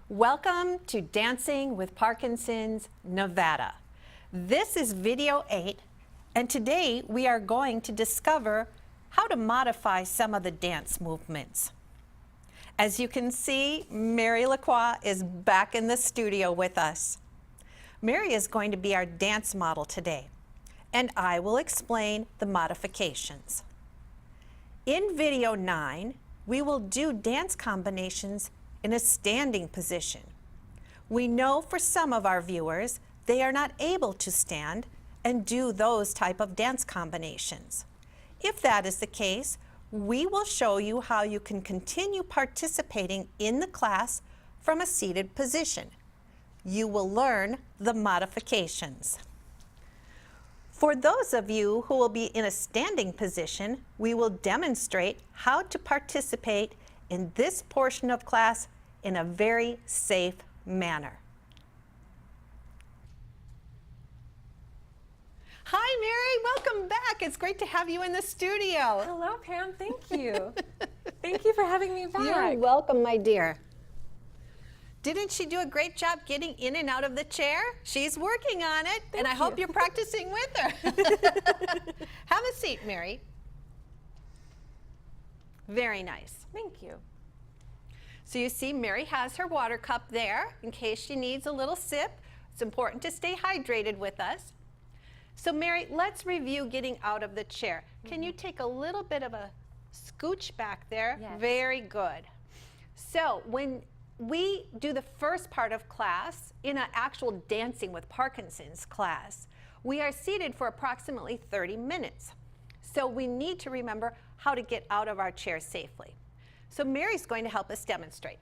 Welcome to Dancing with Parkinsons, Nevada. This is video 8, and today we are going to discover how to modify some of the dance movements. As you can see, Mary Lacroix is back in the studio with us. Mary is going to be our dance model today, and I will explain the modifications. In video 9, we will do dance combinations in a standing position. We know for some of our viewers, they are not able to stand and do those type of dance combinations. If that is the case, we will show you how you can continue participating in the class from a seated position. You will learn the modifications. For those of you who will be in a standing position, we will demonstrate how to participate in this portion of class in a very safe manner. Hi, Mary, welcome back. It's great to have you in the studio. Hello, Pam. Thank you. Thank you for having me back. You're welcome, my dear. Didn't she do a great job getting in and out of the chair? She's working on it, and I hope you're practicing with her. Have a seat, Mary. Very nice. Thank you. So you see Mary has her water cup there in case she needs a little sip. It's important to stay hydrated with us. So Mary, let's review getting out of the chair. Can you take a little bit of a scooch back there? Yes. Very good. So when we do the first part of class in an actual Dancing with Parkinson's class, we are seated for approximately 30 minutes. So we need to remember how to get out of our chair safely. So Mary's going to help us demonstrate.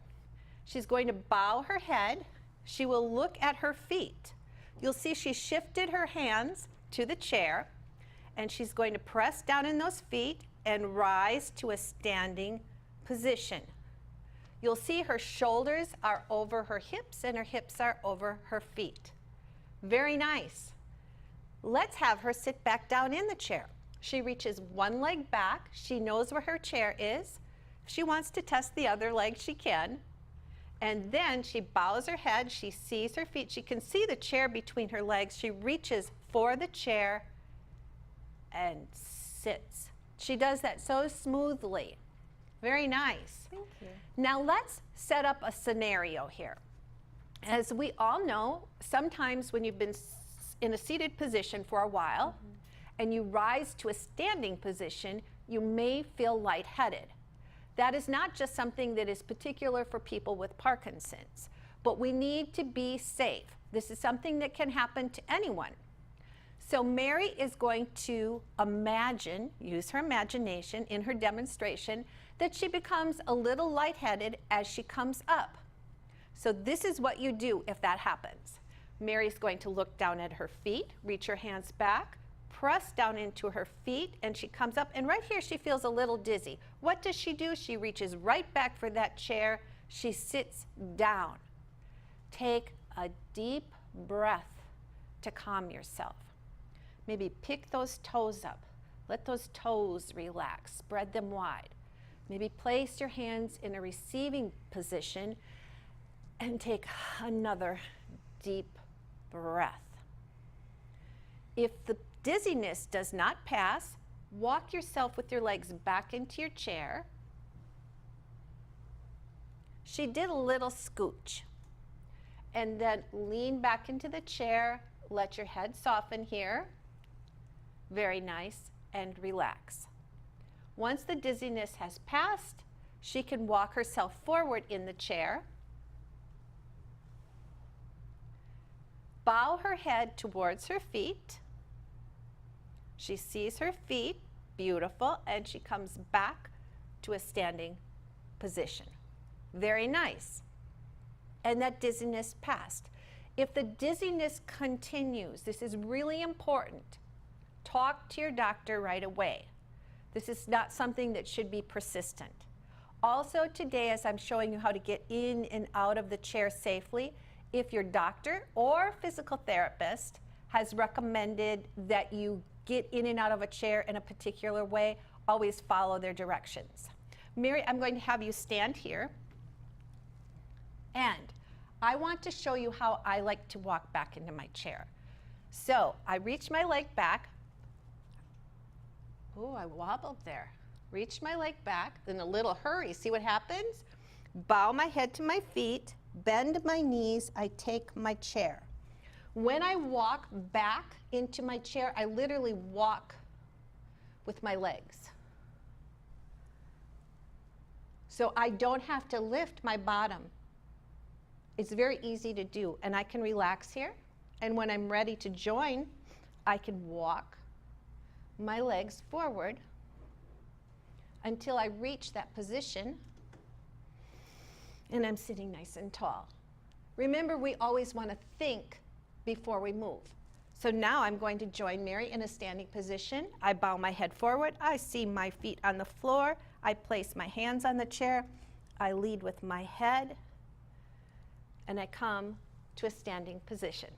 She's going to bow her head. She will look at her feet. You'll see she shifted her hands to the chair, and she's going to press down in those feet and rise to a standing position. You'll see her shoulders are over her hips and her hips are over her feet. Very nice. Let's have her sit back down in the chair. She reaches one leg back. She knows where her chair is. If she wants to test the other leg, she can. And then she bows her head. She sees her feet. She can see the chair between her legs. She reaches for the chair and sits. She does that so smoothly. Very nice. Thank you. Now let's set up a scenario here. As we all know, sometimes when you've been in a seated position for a while and you rise to a standing position, you may feel lightheaded. That is not just something that is particular for people with Parkinson's, but we need to be safe. This is something that can happen to anyone. So Mary is going to imagine, use her imagination in her demonstration, that she becomes a little lightheaded as she comes up. So this is what you do if that happens. Mary's going to look down at her feet, reach her hands back, press down into her feet, and she comes up, and right here she feels a little dizzy. What does she do? She reaches right back for that chair. She sits down. Take a deep breath to calm yourself. Maybe pick those toes up. Let those toes relax. Spread them wide. Maybe place your hands in a receiving position and take another deep breath. If the dizziness does not pass, walk yourself with your legs back into your chair. She did a little scooch. And then lean back into the chair. Let your head soften here. Very nice. And relax. Once the dizziness has passed, she can walk herself forward in the chair. Bow her head towards her feet. She sees her feet, beautiful, and she comes back to a standing position. Very nice. And that dizziness passed. If the dizziness continues, this is really important. Talk to your doctor right away. This is not something that should be persistent. Also today, as I'm showing you how to get in and out of the chair safely, if your doctor or physical therapist has recommended that you get in and out of a chair in a particular way, always follow their directions. Mary, I'm going to have you stand here, and I want to show you how I like to walk back into my chair. So I reach my leg back. Oh, I wobbled there. Reach my leg back in a little hurry. See what happens? Bow my head to my feet, bend my knees, I take my chair. When I walk back into my chair, I literally walk with my legs. So I don't have to lift my bottom. It's very easy to do, and I can relax here. And when I'm ready to join, I can walk my legs forward until I reach that position, and I'm sitting nice and tall. Remember, we always want to think before we move. So now I'm going to join Mary in a standing position. I bow my head forward. I see my feet on the floor. I place my hands on the chair. I lead with my head, and I come to a standing position.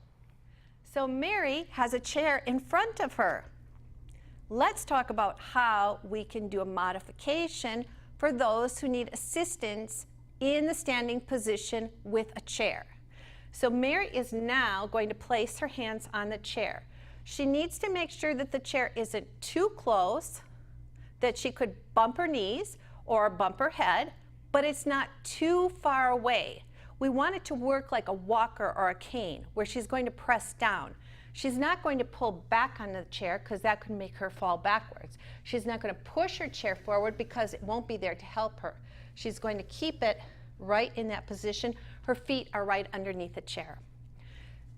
So Mary has a chair in front of her. Let's talk about how we can do a modification for those who need assistance in the standing position with a chair. So Mary is now going to place her hands on the chair. She needs to make sure that the chair isn't too close, that she could bump her knees or bump her head, but it's not too far away. We want it to work like a walker or a cane, where she's going to press down. She's not going to pull back on the chair because that could make her fall backwards. She's not going to push her chair forward because it won't be there to help her. She's going to keep it right in that position. Her feet are right underneath the chair.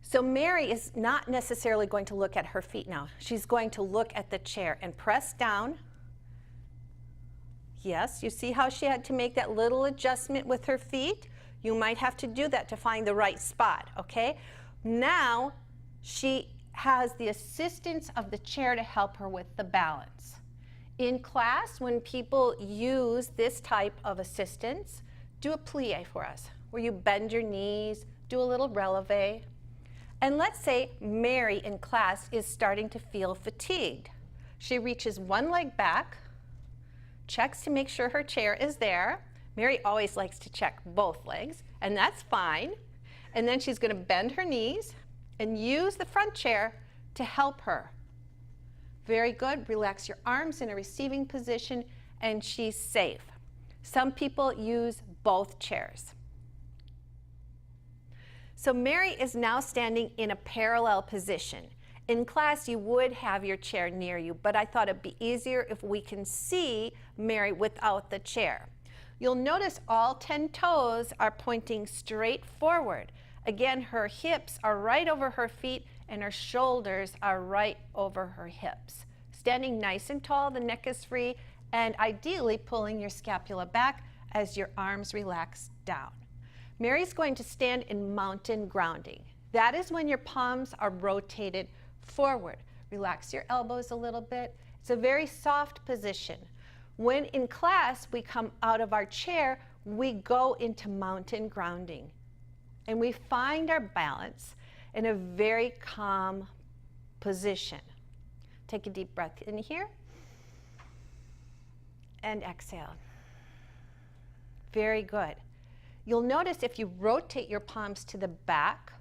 So Mary is not necessarily going to look at her feet now. She's going to look at the chair and press down. Yes, you see how she had to make that little adjustment with her feet? You might have to do that to find the right spot, okay? Now she has the assistance of the chair to help her with the balance. In class, when people use this type of assistance, do a plie for us, where you bend your knees, do a little releve. And let's say Mary in class is starting to feel fatigued. She reaches one leg back, checks to make sure her chair is there. Mary always likes to check both legs, and that's fine. And then she's going to bend her knees and use the front chair to help her. Very good. Relax your arms in a receiving position, and she's safe. Some people use both chairs. So Mary is now standing in a parallel position. In class, you would have your chair near you, but I thought it'd be easier if we can see Mary without the chair. You'll notice all 10 toes are pointing straight forward. Again, her hips are right over her feet and her shoulders are right over her hips. Standing nice and tall, the neck is free, and ideally pulling your scapula back as your arms relax down. Mary's going to stand in mountain grounding. That is when your palms are rotated forward. Relax your elbows a little bit. It's a very soft position. When in class we come out of our chair, we go into mountain grounding. And we find our balance in a very calm position. Take a deep breath in here and exhale. Very good. You'll notice if you rotate your palms to the back,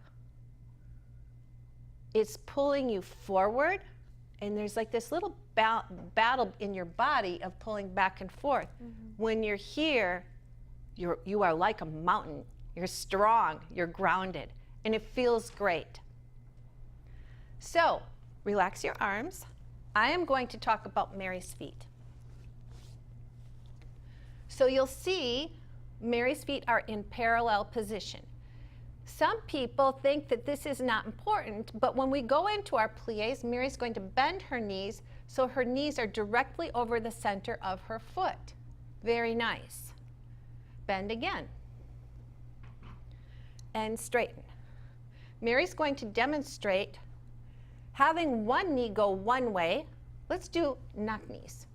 it's pulling you forward, and there's like this little battle in your body of pulling back and forth. When you're here, you are like a mountain. You're strong, you're grounded, and it feels great. So, relax your arms. I am going to talk about Mary's feet. So you'll see Mary's feet are in parallel position. Some people think that this is not important, but when we go into our plies, Mary's going to bend her knees so her knees are directly over the center of her foot. Very nice. Bend again. And straighten. Mary's going to demonstrate having one knee go one way. Let's do knock knees.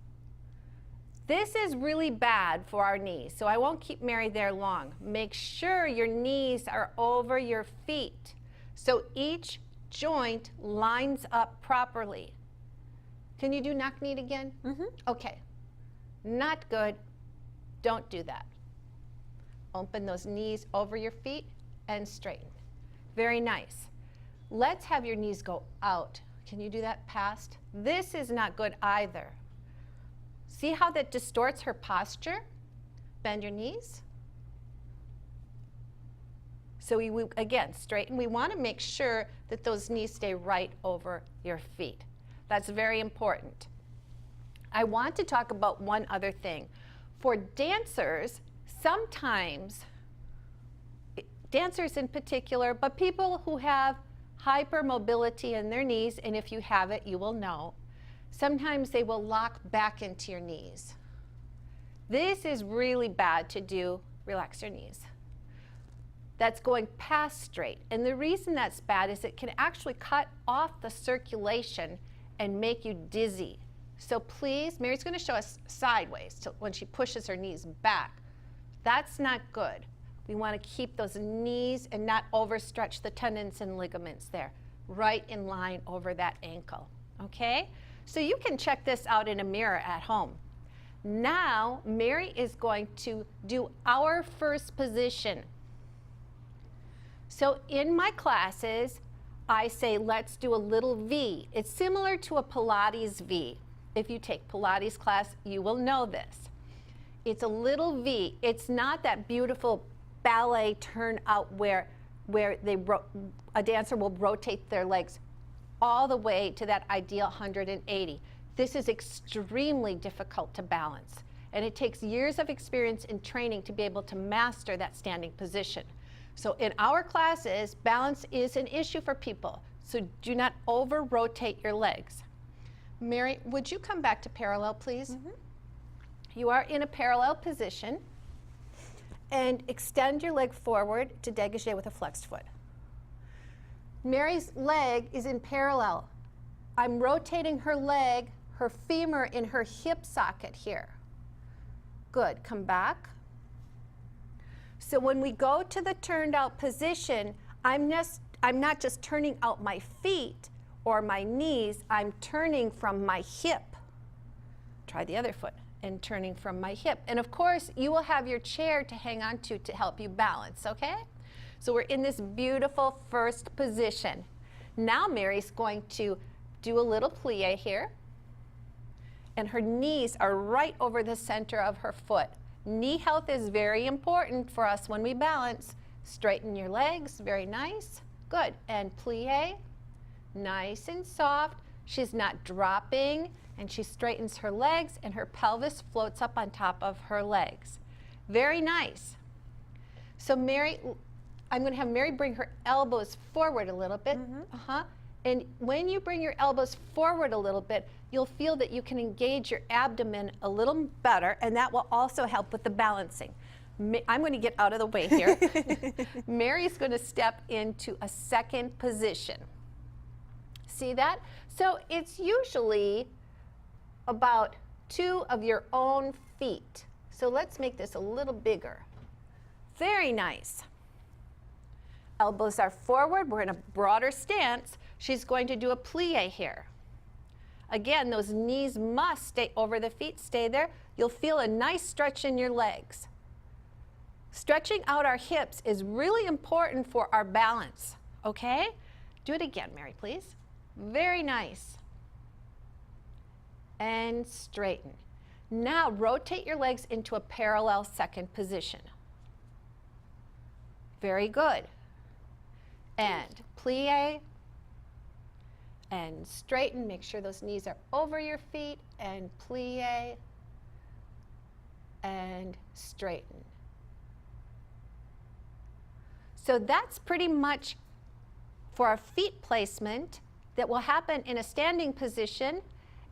This is really bad for our knees, so I won't keep Mary there long. Make sure your knees are over your feet so each joint lines up properly. Can you do knock knee again? Okay. Not good. Don't do that. Open those knees over your feet and straighten. Very nice. Let's have your knees go out. Can you do that past? This is not good either. See how that distorts her posture? Bend your knees. So we again, straighten. We want to make sure that those knees stay right over your feet. That's very important. I want to talk about one other thing. For dancers, sometimes, dancers in particular, but people who have hypermobility in their knees, and if you have it, you will know, sometimes they will lock back into your knees. This is really bad to do. Relax your knees. That's going past straight. And the reason that's bad is it can actually cut off the circulation and make you dizzy. So please, Mary's going to show us sideways when she pushes her knees back. That's not good. We want to keep those knees and not overstretch the tendons and ligaments there, right in line over that ankle. Okay? So you can check this out in a mirror at home. Now, Mary is going to do our first position. So in my classes, I say, let's do a little V. It's similar to a Pilates V. If you take Pilates class, you will know this. It's a little V. It's not that beautiful ballet turnout where a dancer will rotate their legs all the way to that ideal 180. This is extremely difficult to balance, and it takes years of experience and training to be able to master that standing position. So in our classes, balance is an issue for people, so do not over-rotate your legs. Mary, would you come back to parallel, please? Mm-hmm. You are in a parallel position, and extend your leg forward to dégagé with a flexed foot. Mary's leg is in parallel. I'm rotating her leg, her femur in her hip socket here. Good, come back. So when we go to the turned out position, I'm not just turning out my feet or my knees, I'm turning from my hip. Try the other foot, and turning from my hip. And of course, you will have your chair to hang on to help you balance, okay? So we're in this beautiful first position. Now Mary's going to do a little plie here, and her knees are right over the center of her foot. Knee health is very important for us when we balance. Straighten your legs, very nice. Good, and plie, nice and soft. She's not dropping, and she straightens her legs, and her pelvis floats up on top of her legs. Very nice. So Mary, I'm going to have Mary bring her elbows forward a little bit. Mm-hmm. And when you bring your elbows forward a little bit, you'll feel that you can engage your abdomen a little better, and that will also help with the balancing. I'm going to get out of the way here. Mary's going to step into a second position. See that? So it's usually about 2 of your own feet. So let's make this a little bigger. Very nice. Elbows are forward. We're in a broader stance. She's going to do a plie here. Again, those knees must stay over the feet. Stay there. You'll feel a nice stretch in your legs. Stretching out our hips is really important for our balance, okay? Do it again, Mary, please. Very nice. And straighten. Now rotate your legs into a parallel second position. Very good. And plie. And straighten. Make sure those knees are over your feet. And plie. And straighten. So that's pretty much for our feet placement that will happen in a standing position.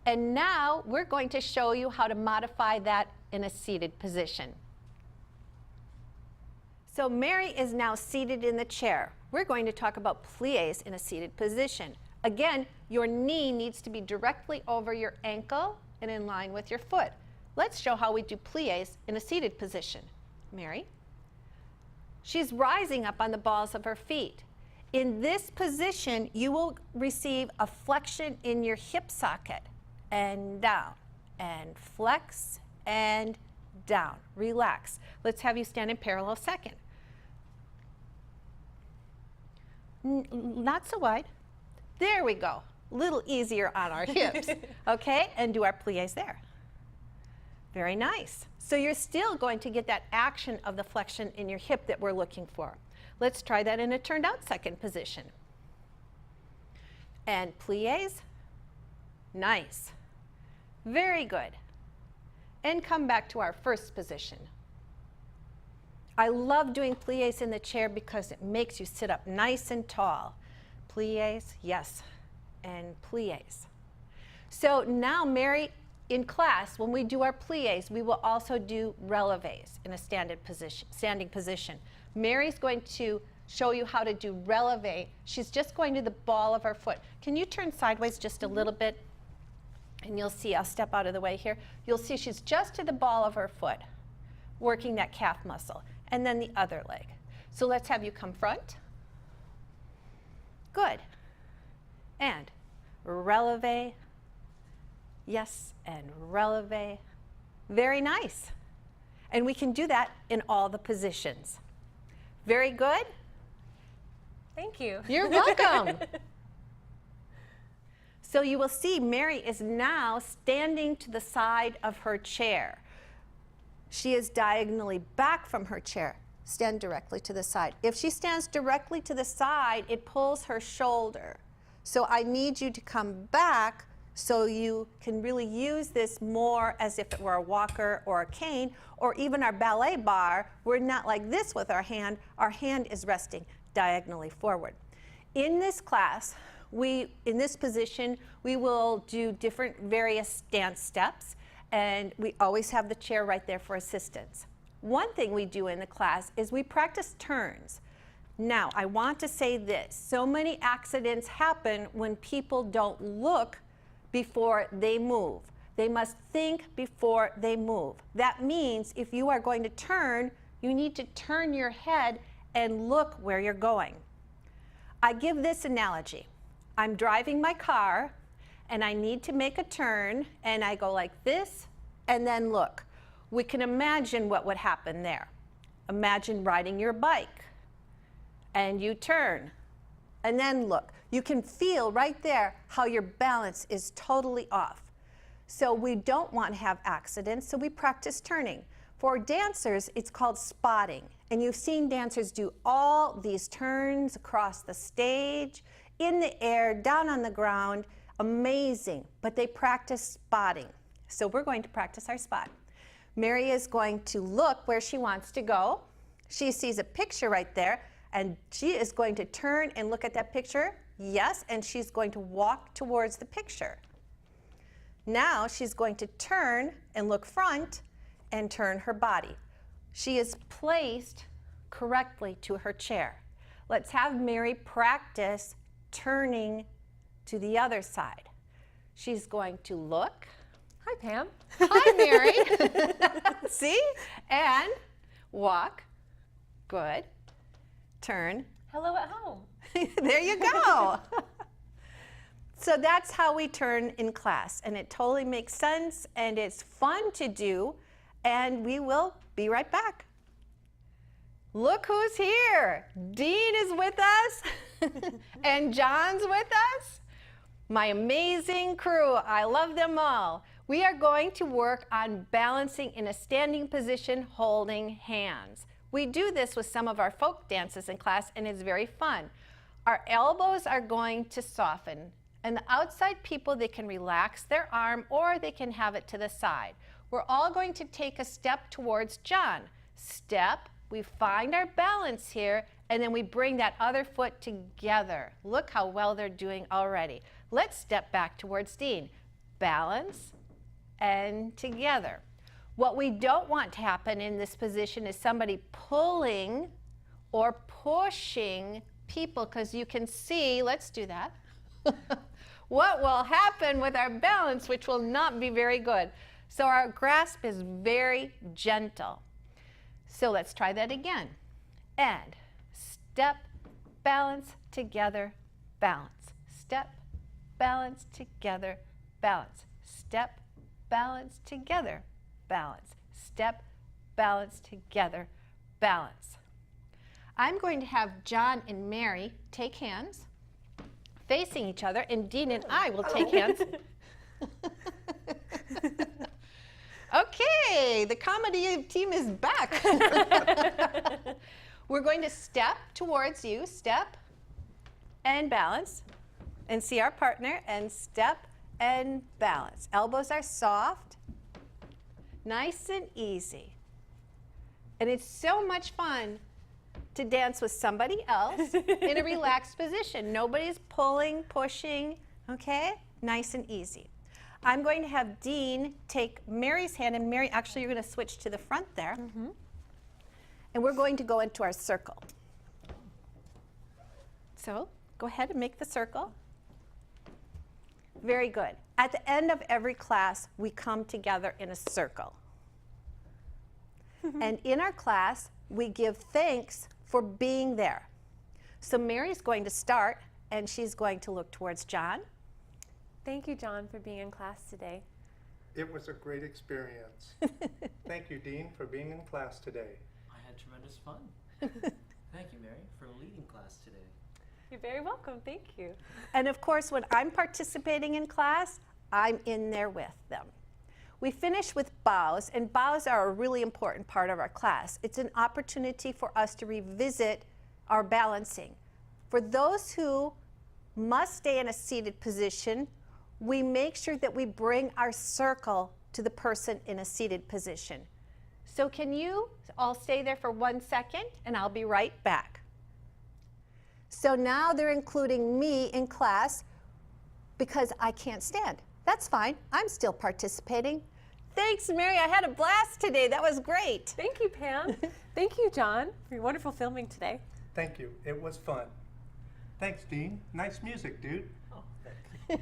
And now we're going to show you how to modify that in a seated position. So Mary is now seated in the chair. We're going to talk about plies in a seated position. Again, your knee needs to be directly over your ankle and in line with your foot. Let's show how we do plies in a seated position. Mary? She's rising up on the balls of her feet. In this position, you will receive a flexion in your hip socket, and down, and flex, and down. Relax. Let's have you stand in parallel second. Not so wide. There we go. A little easier on our hips. Okay, and do our plies there. Very nice. So you're still going to get that action of the flexion in your hip that we're looking for. Let's try that in a turned out second position. And plies. Nice. Very good. And come back to our first position. I love doing plies in the chair because it makes you sit up nice and tall. Plies, yes, and plies. So now, Mary, in class, when we do our plies, we will also do releves in a standing position. Mary's going to show you how to do releve. She's just going to the ball of her foot. Can you turn sideways just a little bit? And you'll see, I'll step out of the way here. You'll see she's just to the ball of her foot, working that calf muscle. And then the other leg. So let's have you come front. Good. And releve. Yes, and releve. Very nice. And we can do that in all the positions. Very good. Thank you. You're welcome. So you will see Mary is now standing to the side of her chair. She is diagonally back from her chair. Stand directly to the side. If she stands directly to the side, it pulls her shoulder. So I need you to come back so you can really use this more as if it were a walker or a cane, or even our ballet bar. We're not like this with our hand. Our hand is resting diagonally forward. In this class, in this position, we will do different various dance steps. And we always have the chair right there for assistance. One thing we do in the class is we practice turns. Now, I want to say this. So many accidents happen when people don't look before they move. They must think before they move. That means if you are going to turn, you need to turn your head and look where you're going. I give this analogy. I'm driving my car, and I need to make a turn, and I go like this, and then look. We can imagine what would happen there. Imagine riding your bike, and you turn, and then look. You can feel right there how your balance is totally off. So we don't want to have accidents, so we practice turning. For dancers, it's called spotting, and you've seen dancers do all these turns across the stage, in the air, down on the ground. Amazing, but they practice spotting. So we're going to practice our spot. Mary is going to look where she wants to go. She sees a picture right there, and she is going to turn and look at that picture. Yes, and she's going to walk towards the picture. Now she's going to turn and look front and turn her body. She is placed correctly to her chair. Let's have Mary practice turning to the other side. She's going to look. Hi, Pam. Hi, Mary. See? And walk. Good. Turn. Hello at home. There you go. So that's how we turn in class, and it totally makes sense, and it's fun to do, and we will be right back. Look who's here. Dean is with us, and John's with us. My amazing crew. I love them all. We are going to work on balancing in a standing position, holding hands. We do this with some of our folk dances in class, and it's very fun. Our elbows are going to soften, and the outside people, they can relax their arm or they can have it to the side. We're all going to take a step towards John. Step, we find our balance here, and then we bring that other foot together. Look how well they're doing already. Let's step back towards Dean. Balance and together. What we don't want to happen in this position is somebody pulling or pushing people, because you can see, let's do that, what will happen with our balance, which will not be very good. So our grasp is very gentle. So let's try that again. And step, balance, together, balance. Step, balance, together, balance. Step, balance, together, balance. Step, balance, together, balance. I'm going to have John and Mary take hands, facing each other, and Dean and I will take hands. Okay, the comedy team is back. We're going to step towards you, step and balance, and see our partner, and step and balance. Elbows are soft, nice and easy. And it's so much fun to dance with somebody else in a relaxed position. Nobody's pulling, pushing, okay? Nice and easy. I'm going to have Dean take Mary's hand, and Mary, actually you're going to switch to the front there. And we're going to go into our circle. So go ahead and make the circle. Very good. At the end of every class, we come together in a circle. And in our class, we give thanks for being there. So Mary's going to start, and she's going to look towards John. Thank you, John, for being in class today. It was a great experience. Thank you, Dean, for being in class today. I had tremendous fun. Thank you, Mary, for leading class today. You're very welcome. Thank you. And of course, when I'm participating in class, I'm in there with them. We finish with bows, and bows are a really important part of our class. It's an opportunity for us to revisit our balancing. For those who must stay in a seated position, we make sure that we bring our circle to the person in a seated position. So can you all stay there for 1 second, and I'll be right back. So now they're including me in class because I can't stand. That's fine. I'm still participating. Thanks, Mary. I had a blast today. That was great. Thank you, Pam. Thank you, John, for your wonderful filming today. Thank you. It was fun. Thanks, Dean. Nice music, dude. Oh, thank you.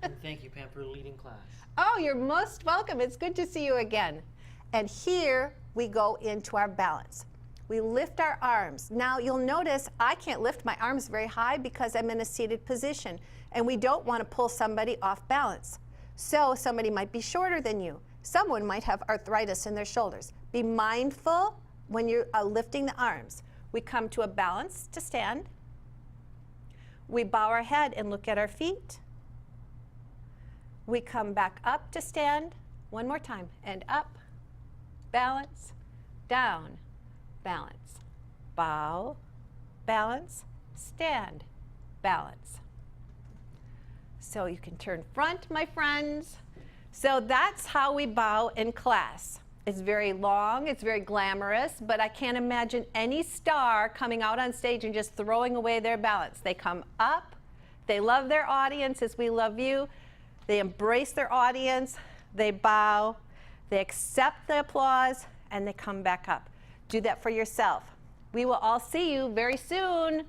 And thank you, Pam, for leading class. Oh, you're most welcome. It's good to see you again. And here we go into our balance. We lift our arms. Now you'll notice I can't lift my arms very high because I'm in a seated position, and we don't want to pull somebody off balance. So somebody might be shorter than you. Someone might have arthritis in their shoulders. Be mindful when you're lifting the arms. We come to a balance to stand. We bow our head and look at our feet. We come back up to stand. One more time. And up, balance, down, balance, bow, balance, stand, balance. So you can turn front, my friends. So that's how we bow in class. It's very long, it's very glamorous, but I can't imagine any star coming out on stage and just throwing away their balance. They come up, they love their audience as we love you, they embrace their audience, they bow, they accept the applause, and they come back up. Do that for yourself. We will all see you very soon.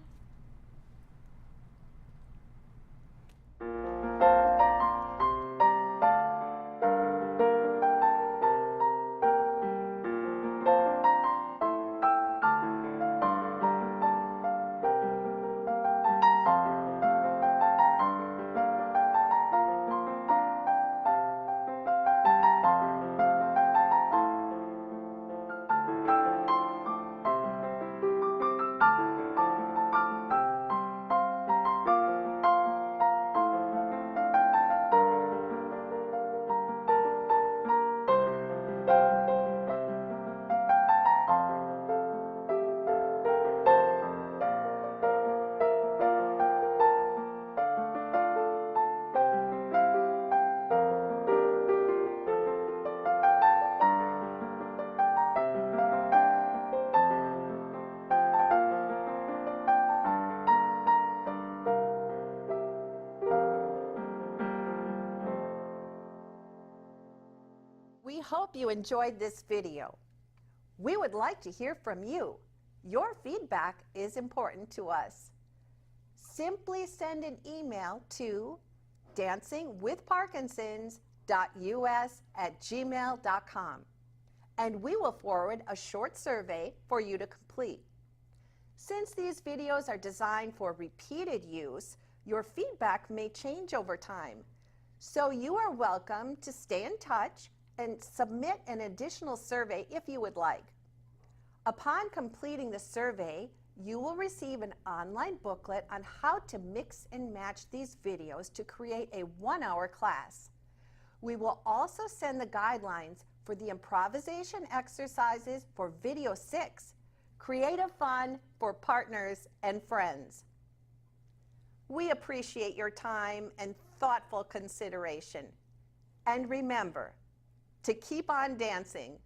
We hope you enjoyed this video. We would like to hear from you. Your feedback is important to us. Simply send an email to dancingwithparkinsons.us@gmail.com, and we will forward a short survey for you to complete. Since these videos are designed for repeated use, your feedback may change over time. So you are welcome to stay in touch and submit an additional survey if you would like. Upon completing the survey, you will receive an online booklet on how to mix and match these videos to create a 1-hour class. We will also send the guidelines for the improvisation exercises for video 6, creative fun for partners and friends. We appreciate your time and thoughtful consideration. And remember to keep on dancing